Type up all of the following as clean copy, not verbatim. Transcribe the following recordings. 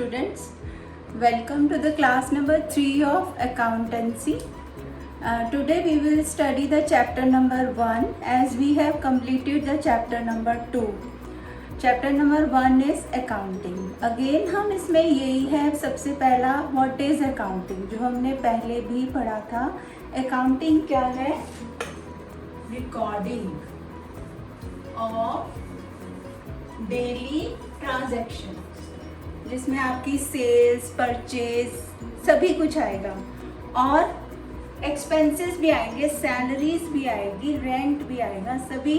students, welcome to the class number 3 of accountancy. Today we will study the chapter number 1 as we have completed the chapter number 2. Chapter number 1 is accounting. Again हम इसमें यही है, सबसे पहला what is accounting, जो हमने पहले भी पढ़ा था. accounting क्या है? recording of daily transactions, जिसमें आपकी सेल्स, परचेज सभी कुछ आएगा और एक्सपेंसेस भी आएंगे, सैलरीज भी आएगी, रेंट भी आएगा, सभी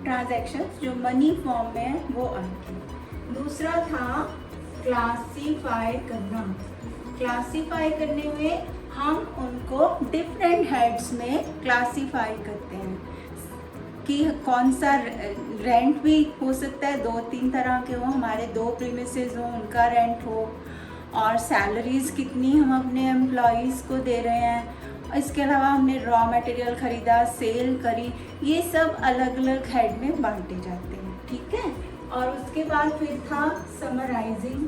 ट्रांजैक्शंस जो मनी फॉर्म में है वो आएंगे. दूसरा था क्लासीफाई करना. क्लासीफाई करने में हम उनको डिफरेंट हेड्स में क्लासीफाई करते हैं कि कौन सा रेंट भी हो सकता है, 2-3 तरह के हो, हमारे 2 प्रीमिसेस हो, उनका रेंट हो, और सैलरीज कितनी हम अपने एम्प्लॉयज़ को दे रहे हैं. इसके अलावा हमने रॉ मटेरियल ख़रीदा, सेल करी, ये सब अलग अलग हेड में बांटे जाते हैं. ठीक है. और उसके बाद फिर था समराइजिंग.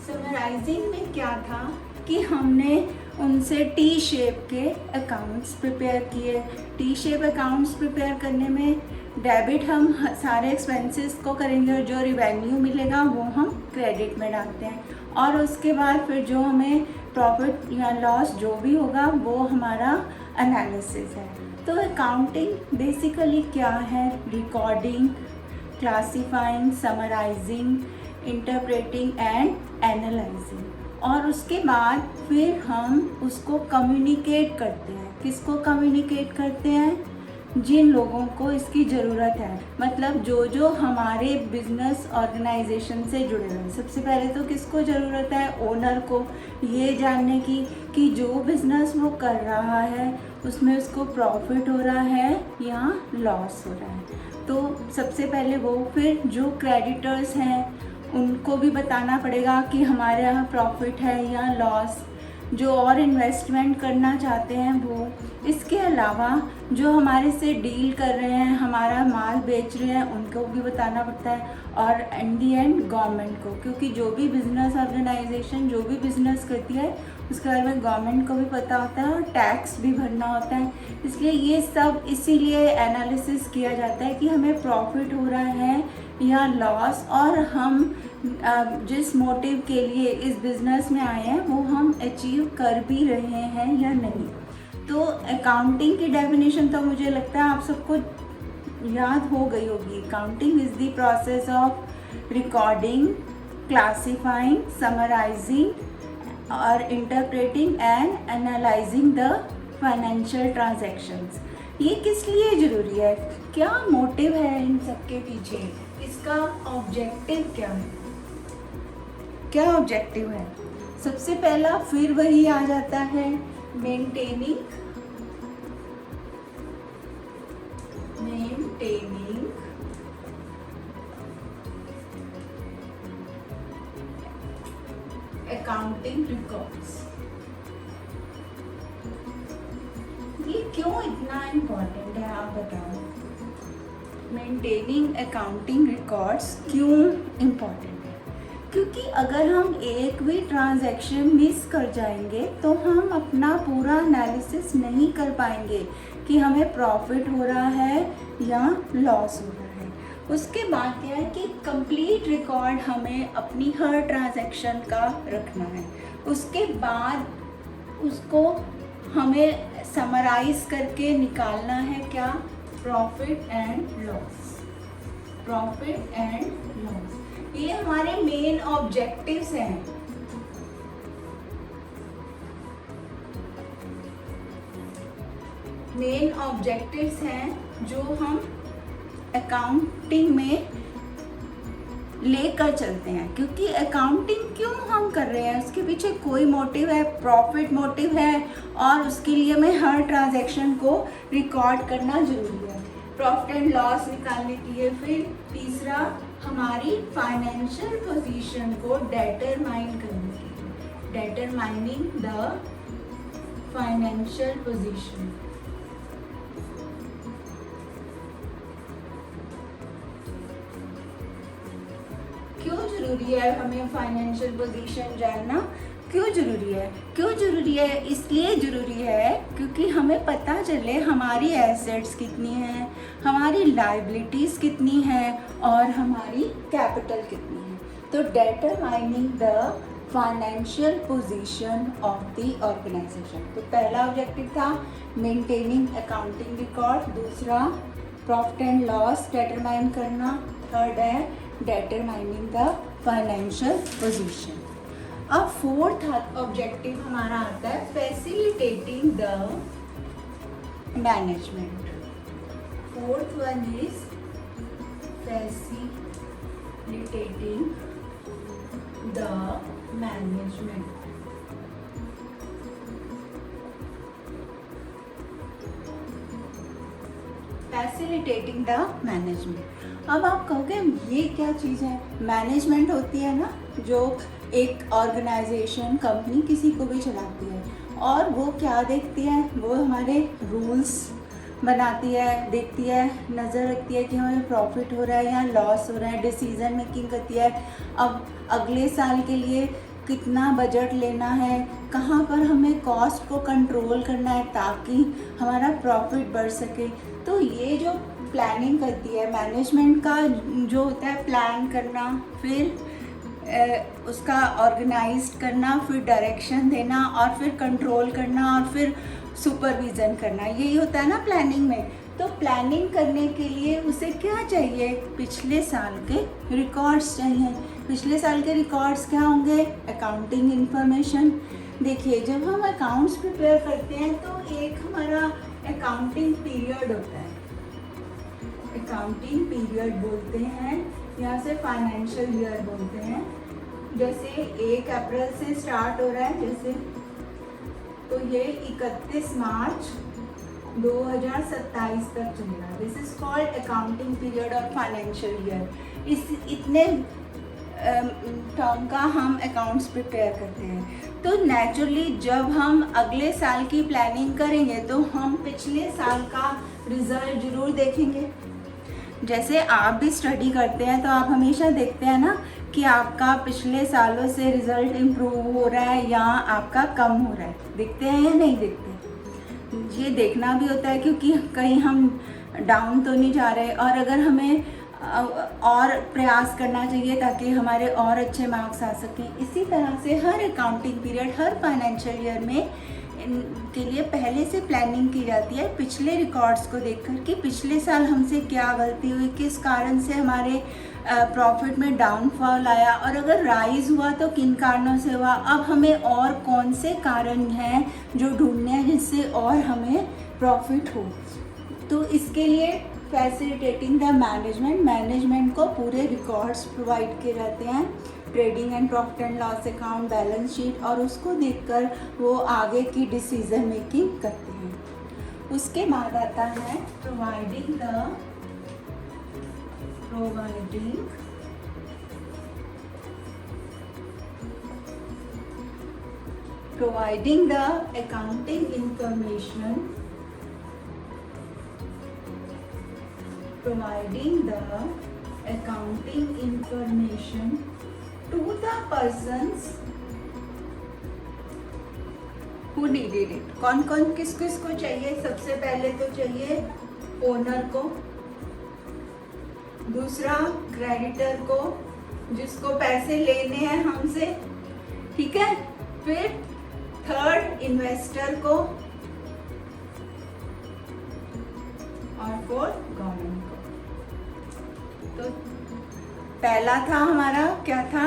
समराइजिंग में क्या था कि हमने उनसे टी शेप के अकाउंट्स प्रिपेयर किए. टी शेप अकाउंट्स प्रिपेयर करने में डेबिट हम सारे एक्सपेंसेस को करेंगे और जो रिवेन्यू मिलेगा वो हम क्रेडिट में डालते हैं, और उसके बाद फिर जो हमें प्रॉफिट या लॉस जो भी होगा वो हमारा एनालिसिस है. तो अकाउंटिंग बेसिकली क्या है? Recording, classifying, summarising, interpreting and analysing. और उसके बाद फिर हम उसको कम्युनिकेट करते हैं. किसको कम्युनिकेट करते हैं? जिन लोगों को इसकी ज़रूरत है, मतलब जो जो हमारे बिजनेस ऑर्गेनाइजेशन से जुड़े हुए हैं. सबसे पहले तो किसको ज़रूरत है? ओनर को, ये जानने की कि जो बिज़नेस वो कर रहा है उसमें उसको प्रॉफिट हो रहा है या लॉस हो रहा है. तो सबसे पहले वो, फिर जो क्रेडिटर्स हैं उनको भी बताना पड़ेगा कि हमारे यहाँ प्रॉफिट है या लॉस. जो और इन्वेस्टमेंट करना चाहते हैं वो. इसके अलावा जो हमारे से डील कर रहे हैं, हमारा माल बेच रहे हैं, उनको भी बताना पड़ता है. और इन दी एंड गवर्नमेंट को, क्योंकि जो भी बिज़नेस ऑर्गेनाइजेशन जो भी बिज़नेस करती है उसके बारे में गवर्नमेंट को भी पता होता है और टैक्स भी भरना होता है. इसलिए ये सब इसीलिए एनालिसिस किया जाता है कि हमें प्रॉफिट हो रहा है या लॉस, और हम जिस मोटिव के लिए इस बिज़नेस में आए हैं वो हम अचीव कर भी रहे हैं या नहीं. तो अकाउंटिंग की डेफिनेशन तो मुझे लगता है आप सबको याद हो गई होगी. Accounting is the process of recording, classifying, summarising और interpreting and analysing the financial transactions. ये किस लिए ज़रूरी है? क्या मोटिव है इन सब के पीछे? इसका ऑब्जेक्टिव क्या है? क्या ऑब्जेक्टिव है? सबसे पहला फिर वही आ जाता है, मेंटेनिंग अकाउंटिंग रिकॉर्ड्स. ये क्यों इतना इम्पोर्टेंट है आप बताओ? मेंटेनिंग अकाउंटिंग रिकॉर्ड्स क्यों इम्पोर्टेंट है? क्योंकि अगर हम एक भी ट्रांजैक्शन मिस कर जाएंगे तो हम अपना पूरा एनालिसिस नहीं कर पाएंगे कि हमें प्रॉफिट हो रहा है या लॉस हो रहा है. उसके बाद क्या है कि कंप्लीट रिकॉर्ड हमें अपनी हर ट्रांजैक्शन का रखना है. उसके बाद उसको हमें समराइज करके निकालना है क्या? Profit and loss. Profit and loss ये हमारे मेन ऑब्जेक्टिव्स हैं. मेन ऑब्जेक्टिव्स हैं जो हम अकाउंटिंग में लेकर चलते हैं. क्योंकि अकाउंटिंग क्यों हम कर रहे हैं उसके पीछे कोई मोटिव है, प्रॉफिट मोटिव है, और उसके लिए हमें हर ट्रांजैक्शन को रिकॉर्ड करना जरूरी है प्रॉफिट एंड लॉस निकालने के लिए. फिर तीसरा हमारी फाइनेंशियल पोजीशन को डिटरमाइन करने के लिए, डिटरमाइनिंग द फाइनेंशियल पोजीशन. जरूरी है हमें फाइनेंशियल पोजीशन जानना? क्यों जरूरी है? क्यों जरूरी है? इसलिए जरूरी है क्योंकि हमें पता चले हमारी एसेट्स कितनी हैं, हमारी लायबिलिटीज़ कितनी हैं और हमारी कैपिटल कितनी है। तो determining the financial position of the organisation. तो पहला ऑब्जेक्टिव था मेंटेनिंग अकाउंटिंग रिकॉर्ड, दूसरा प्रॉफिट एंड लॉस डिटरमाइन करना, थर्ड है डिटरमाइनिंग द फाइनेंशियल पोजीशन। अब फोर्थ ऑब्जेक्टिव हमारा आता है facilitating the management. Fourth one is facilitating the management. Facilitating the management. अब आप कहोगे ये क्या चीज़ है? मैनेजमेंट होती है ना, जो एक ऑर्गेनाइजेशन कंपनी किसी को भी चलाती है, और वो क्या देखती है? वो हमारे रूल्स बनाती है, देखती है, नज़र रखती है कि हमें प्रॉफिट हो रहा है या लॉस हो रहा है, डिसीजन मेकिंग करती है। अब अगले साल के लिए कितना बजट लेना है, कहाँ पर हमें कॉस्ट को कंट्रोल करना है ताकि हमारा प्रॉफिट बढ़ सके। तो ये जो प्लानिंग करती है मैनेजमेंट का जो होता है, प्लान करना, फिर उसका ऑर्गेनाइज करना, फिर डायरेक्शन देना और फिर कंट्रोल करना और फिर सुपरविज़न करना, यही होता है ना प्लानिंग में। तो प्लानिंग करने के लिए उसे क्या चाहिए? पिछले साल के रिकॉर्ड्स चाहिए। पिछले साल के रिकॉर्ड्स क्या होंगे? Accounting information. देखिए, जब हम अकाउंट्स प्रिपेयर करते हैं तो एक हमारा अकाउंटिंग पीरियड होता है, अकाउंटिंग पीरियड बोलते हैं, यहाँ से फाइनेंशियल ईयर बोलते हैं। जैसे 1 अप्रैल से स्टार्ट हो रहा है, जैसे तो ये 31 मार्च 2027 तक चलेगा। This is called accounting period और फाइनेंशियल ईयर। इस इतने टर्म का हम अकाउंट्स प्रिपेयर करते हैं। तो नेचुरली जब हम अगले साल की प्लानिंग करेंगे तो हम पिछले साल का रिजल्ट जरूर देखेंगे। जैसे आप भी स्टडी करते हैं तो आप हमेशा देखते हैं ना कि आपका पिछले सालों से रिज़ल्ट इम्प्रूव हो रहा है या आपका कम हो रहा है, दिखते हैं या नहीं दिखते? ये देखना भी होता है क्योंकि कहीं हम डाउन तो नहीं जा रहे, और अगर हमें और प्रयास करना चाहिए ताकि हमारे और अच्छे मार्क्स आ सकें। इसी तरह से हर अकाउंटिंग पीरियड, हर फाइनेंशियल ईयर में के लिए पहले से प्लानिंग की जाती है पिछले रिकॉर्ड्स को देखकर कि पिछले साल हमसे क्या गलती हुई, किस कारण से हमारे प्रॉफिट में डाउनफॉल आया, और अगर राइज हुआ तो किन कारणों से हुआ। अब हमें और कौन से कारण हैं जो ढूंढने हैं जिससे और हमें प्रॉफिट हो। तो इसके लिए फैसिलिटेटिंग द मैनेजमेंट को पूरे रिकॉर्ड्स प्रोवाइड किए जाते हैं, trading and profit and loss account, balance sheet, और उसको देखकर वो आगे की डिसीजन मेकिंग करते हैं। उसके बाद आता है providing the accounting information, to the persons who needed it। कौन कौन किस किस को चाहिए? सबसे पहले तो चाहिए ओनर को, दूसरा क्रेडिटर को जिसको पैसे लेने हैं हमसे, ठीक है, फिर थर्ड इन्वेस्टर को, और फोर्थ गवर्नमेंट को। तो पहला था हमारा क्या था?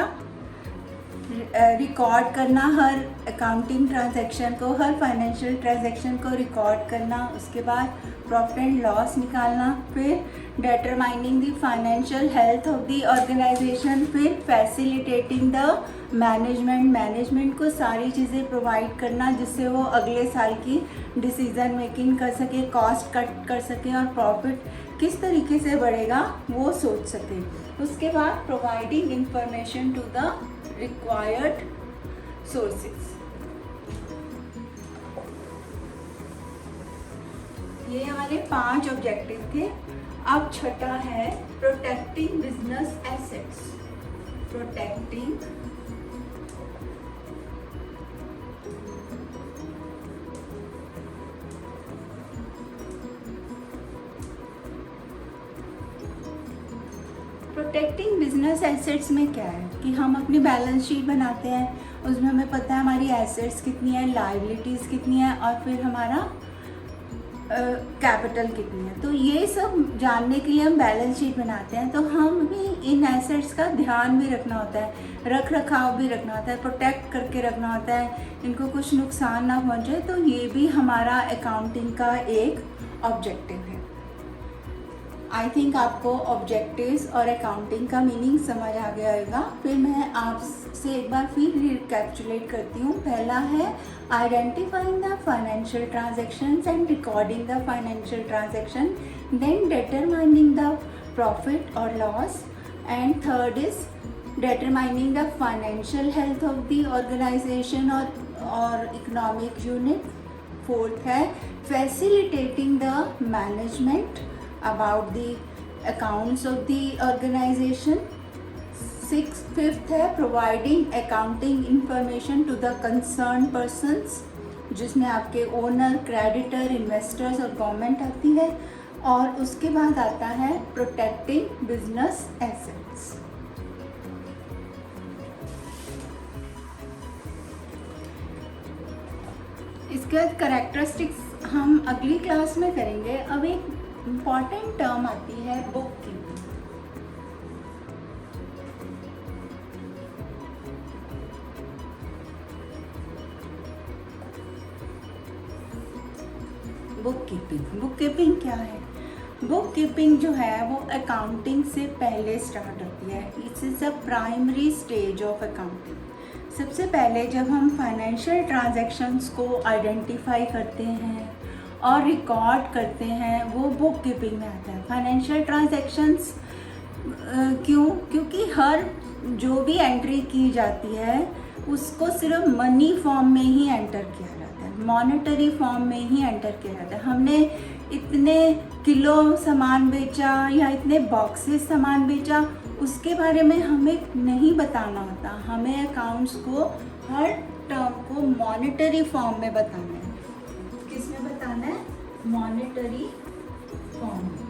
रिकॉर्ड करना, हर अकाउंटिंग ट्रांजैक्शन को, हर फाइनेंशियल ट्रांजैक्शन को रिकॉर्ड करना। उसके बाद प्रॉफिट एंड लॉस निकालना, फिर determining the financial health of the organisation, फिर फैसिलिटेटिंग द मैनेजमेंट को सारी चीज़ें प्रोवाइड करना जिससे वो अगले साल की डिसीजन मेकिंग कर सके, कॉस्ट कट कर सके और प्रॉफिट किस तरीके से बढ़ेगा वो सोच सके। उसके बाद providing information to the required sources. ये हमारे 5 ऑब्जेक्टिव थे। अब छठा है protecting business assets. protecting protecting business assets में क्या है कि हम अपनी बैलेंस शीट बनाते हैं, उसमें हमें पता है हमारी एसेट्स कितनी है, लायबिलिटीज़ कितनी है और फिर हमारा कैपिटल कितनी है। तो ये सब जानने के लिए हम बैलेंस शीट बनाते हैं। तो हम भी इन एसेट्स का ध्यान भी रखना होता है, रख रखाव भी रखना होता है, प्रोटेक्ट करके रखना होता है, इनको कुछ नुकसान ना पहुंचे। तो ये भी हमारा अकाउंटिंग का एक ऑब्जेक्टिव है। आई थिंक आपको ऑब्जेक्टिव्स और अकाउंटिंग का मीनिंग समझ आ गया होगा। फिर मैं आपसे एक बार फिर रिकैप्चुलेट करती हूँ। पहला है identifying the financial transactions and recording the financial transaction, then determining the profit और loss, and third is determining the financial health of the organization or economic unit. Fourth है facilitating the management about the accounts of the organization. Fifth है providing accounting information to the concerned persons, जिसमें आपके owner, creditor, investors और government आती है। और उसके बाद आता है protecting business assets। इसके बाद करेक्टरिस्टिक्स हम अगली क्लास में करेंगे। अब एक इम्पॉर्टेंट टर्म आती है बुक कीपिंग। बुक कीपिंग क्या है? बुक कीपिंग जो है वो अकाउंटिंग से पहले स्टार्ट होती है। It's is the primary stage of accounting. सबसे पहले जब हम फाइनेंशियल ट्रांजैक्शंस को आइडेंटिफाई करते हैं और रिकॉर्ड करते हैं, वो बुक कीपिंग में आता है। फाइनेंशियल ट्रांजैक्शंस क्यों? क्योंकि हर जो भी एंट्री की जाती है उसको सिर्फ मनी फॉर्म में ही एंटर किया जाता है, मॉनेटरी फॉर्म में ही एंटर किया जाता है। हमने इतने किलो सामान बेचा या इतने बॉक्सेस सामान बेचा, उसके बारे में हमें नहीं बताना होता। हमें अकाउंट्स को हर टर्म को मॉनेटरी फॉर्म में बताना है। किस में बताना है? मॉनेटरी फॉर्म में।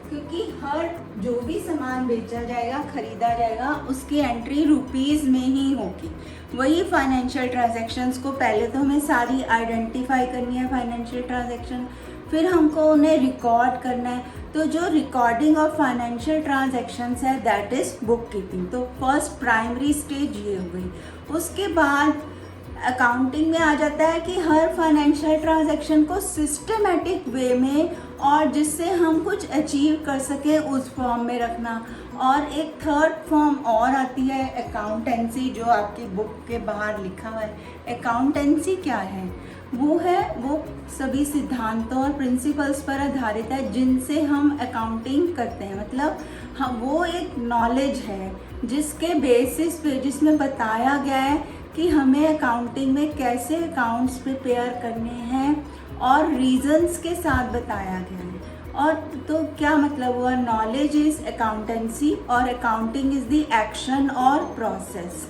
क्योंकि हर जो भी सामान बेचा जाएगा, खरीदा जाएगा, उसकी एंट्री रुपीज़ में ही होगी। वही फाइनेंशियल ट्रांजैक्शंस को पहले तो हमें सारी आइडेंटिफाई करनी है फाइनेंशियल ट्रांजैक्शन, फिर हमको उन्हें रिकॉर्ड करना है। तो जो रिकॉर्डिंग ऑफ फाइनेंशियल ट्रांजैक्शंस है दैट इज बुक कीपिंग। तो फर्स्ट प्राइमरी स्टेज ये हो गई। उसके बाद अकाउंटिंग में आ जाता है कि हर फाइनेंशियल ट्रांजैक्शन को सिस्टमेटिक वे में और जिससे हम कुछ अचीव कर सके उस फॉर्म में रखना। और एक थर्ड फॉर्म और आती है अकाउंटेंसी, जो आपकी बुक के बाहर लिखा हुआ है। अकाउंटेंसी क्या है? वो सभी सिद्धांतों और प्रिंसिपल्स पर आधारित है जिनसे हम अकाउंटिंग करते हैं। मतलब वो एक नॉलेज है जिसके बेसिस पे, जिसमें बताया गया है कि हमें अकाउंटिंग में कैसे अकाउंट्स प्रिपेयर करने हैं और रीजंस के साथ बताया गया है। और तो क्या मतलब हुआ? नॉलेज इज अकाउंटेंसी और अकाउंटिंग इज द एक्शन और प्रोसेस।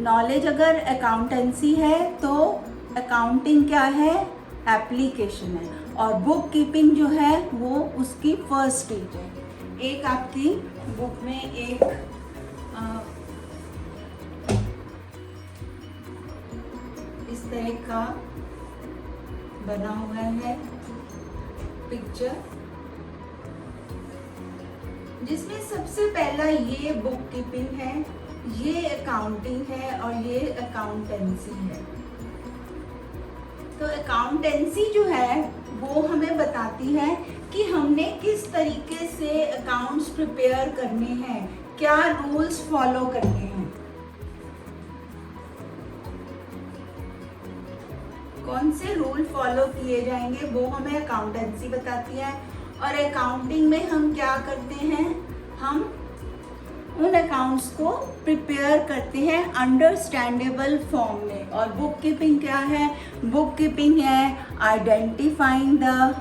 नॉलेज अगर अकाउंटेंसी है तो अकाउंटिंग क्या है? एप्लीकेशन है। और बुक कीपिंग जो है वो उसकी फर्स्ट स्टेज है। एक आपकी बुक में एक इस तरह का बना हुआ है पिक्चर, जिसमें सबसे पहला ये बुक कीपिंग है, ये अकाउंटिंग है और ये अकाउंटेंसी है। तो अकाउंटेंसी जो है वो हमें बताती है कि हमने किस तरीके से अकाउंट्स प्रिपेयर करने हैं, क्या रूल्स फॉलो करने हैं, कौन से रूल फॉलो किए जाएंगे, वो हमें अकाउंटेंसी बताती है। और अकाउंटिंग में हम क्या करते हैं? हम उन अकाउंट्स को प्रिपेयर करते हैं अंडरस्टैंडेबल फॉर्म में। और बुक कीपिंग क्या है? बुक कीपिंग है identifying the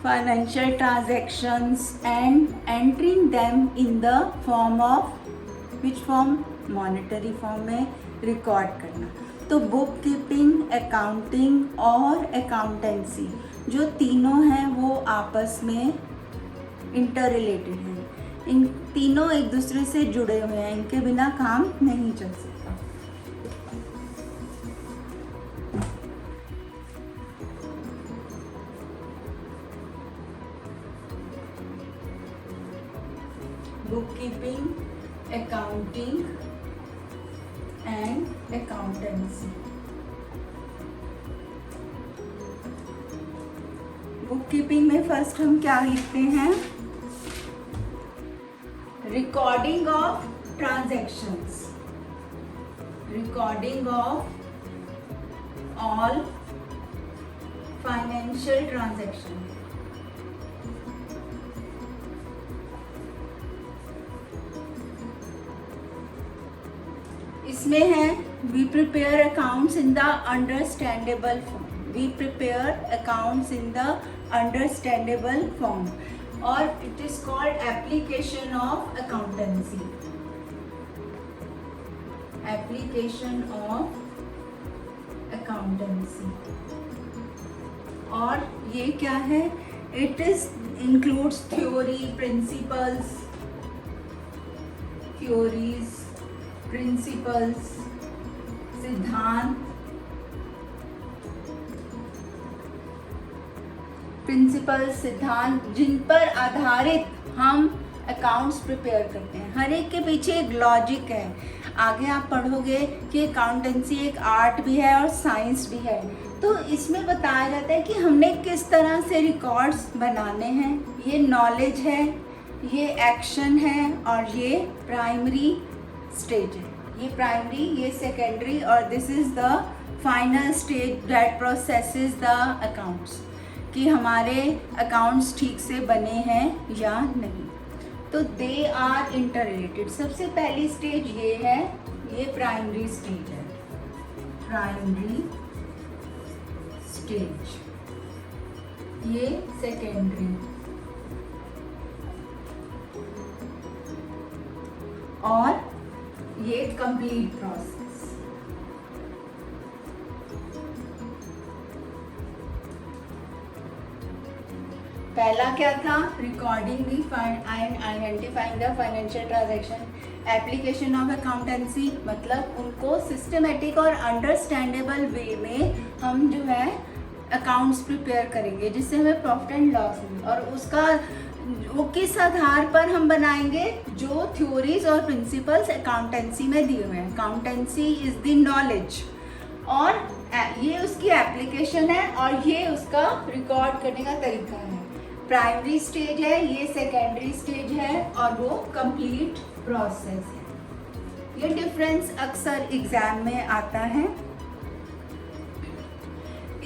financial transactions and entering them in the form of which form, monetary form में रिकॉर्ड करना। तो बुक कीपिंग, अकाउंटिंग और अकाउंटेंसी जो तीनों हैं वो आपस में इंटर रिलेटेड हैं। इन तीनों एक दूसरे से जुड़े हुए हैं, इनके बिना काम नहीं चल सकता। Book keeping, accounting and accountancy. Book keeping में फर्स्ट हम क्या लिखते हैं? Recording of transactions, recording of all financial transaction. इसमें है we prepare accounts in the understandable form, we prepare accounts in the understandable form, और it is called application of accountancy, application of accountancy. और ये क्या है? It is includes theory, principles, theories, principles, सिद्धांत, principles, सिद्धांत जिन पर आधारित हम अकाउंट्स प्रिपेयर करते हैं। हर एक के पीछे एक लॉजिक है। आगे आप पढ़ोगे कि अकाउंटेंसी एक आर्ट भी है और साइंस भी है। तो इसमें बताया जाता है कि हमने किस तरह से रिकॉर्ड्स बनाने हैं। ये नॉलेज है, ये एक्शन है और ये प्राइमरी स्टेज है। ये प्राइमरी, ये सेकेंडरी और this is the final stage that processes the accounts, कि हमारे अकाउंट्स ठीक से बने हैं या नहीं। तो दे आर इंटर रिलेटेड। सबसे पहली स्टेज ये है, ये प्राइमरी स्टेज है, प्राइमरी स्टेज। ये सेकेंडरी और ये कंप्लीट प्रोसेस। पहला क्या था? Recording the and identifying the financial transaction, application of accountancy, मतलब उनको सिस्टमेटिक और अंडरस्टैंडेबल वे में हम जो है अकाउंट्स प्रिपेयर करेंगे जिससे हमें प्रॉफिट एंड लॉस मिले। और उसका वो किस आधार पर हम बनाएंगे? जो थ्योरीज और प्रिंसिपल्स अकाउंटेंसी में दिए हुए हैं। अकाउंटेंसी इज द नॉलेज और ये उसकी एप्लीकेशन है और ये उसका रिकॉर्ड करने का तरीका है। प्राइमरी स्टेज है, ये सेकेंडरी स्टेज है और वो कंप्लीट प्रोसेस है। ये डिफरेंस अक्सर एग्जाम में आता है।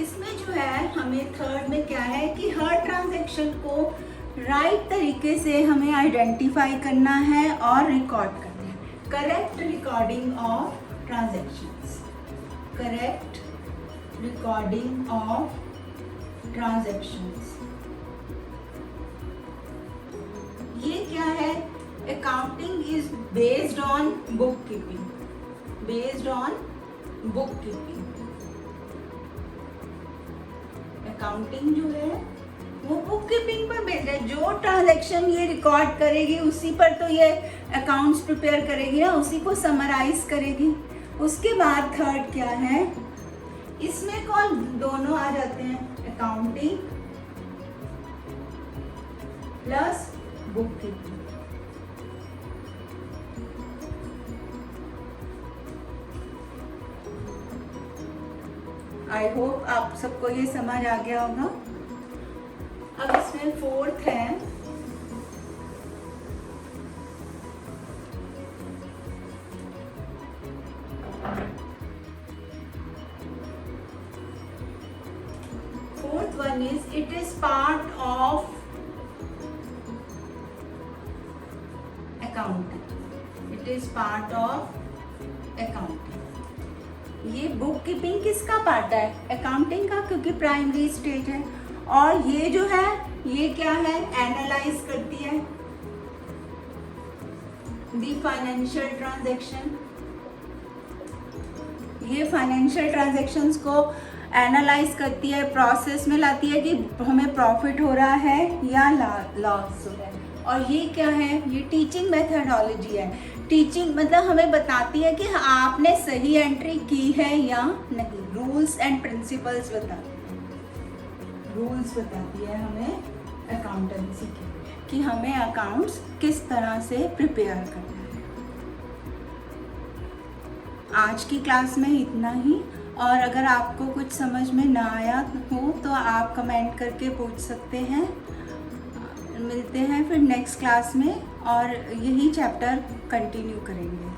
इसमें जो है हमें थर्ड में क्या है कि हर ट्रांजैक्शन को राइट तरीके से हमें आइडेंटिफाई करना है और रिकॉर्ड करना है। Correct recording of transactions, correct recording of transactions. ये क्या है? Accounting is based on book keeping, based on book keeping. Accounting जो है वो बुक कीपिंग पर बेस्ड है। जो ट्रांजैक्शन ये रिकॉर्ड करेगी उसी पर तो ये अकाउंट्स प्रिपेयर करेगी ना, उसी को समराइज करेगी। उसके बाद थर्ड क्या है? इसमें कौन दोनों आ जाते हैं, accounting plus book keeping. I hope आप सबको ये समझ आ गया होगा। अब इसमें फोर्थ है fourth one is it is part of accounting, it is part of accounting। ये बुक कीपिंग किसका पार्ट है? अकाउंटिंग का, क्योंकि प्राइमरी स्टेज है। और ये जो है ये क्या है? एनालाइज करती है दी फाइनेंशियल ट्रांजैक्शन, ये फाइनेंशियल ट्रांजैक्शंस को एनालाइज करती है, प्रोसेस में लाती है कि हमें प्रॉफिट हो रहा है या लॉस हो रहा है। और ये क्या है, ये टीचिंग मेथडोलॉजी है। टीचिंग मतलब हमें बताती है कि आपने सही एंट्री की है या नहीं। रूल्स एंड प्रिंसिपल्स बताती है, रूल्स बताती है हमें अकाउंटेंसी के कि हमें अकाउंट्स किस तरह से प्रिपेयर करना है। आज की क्लास में इतना ही, और अगर आपको कुछ समझ में ना आया हो तो आप कमेंट करके पूछ सकते हैं। मिलते हैं फिर नेक्स्ट क्लास में और यही चैप्टर कंटिन्यू करेंगे।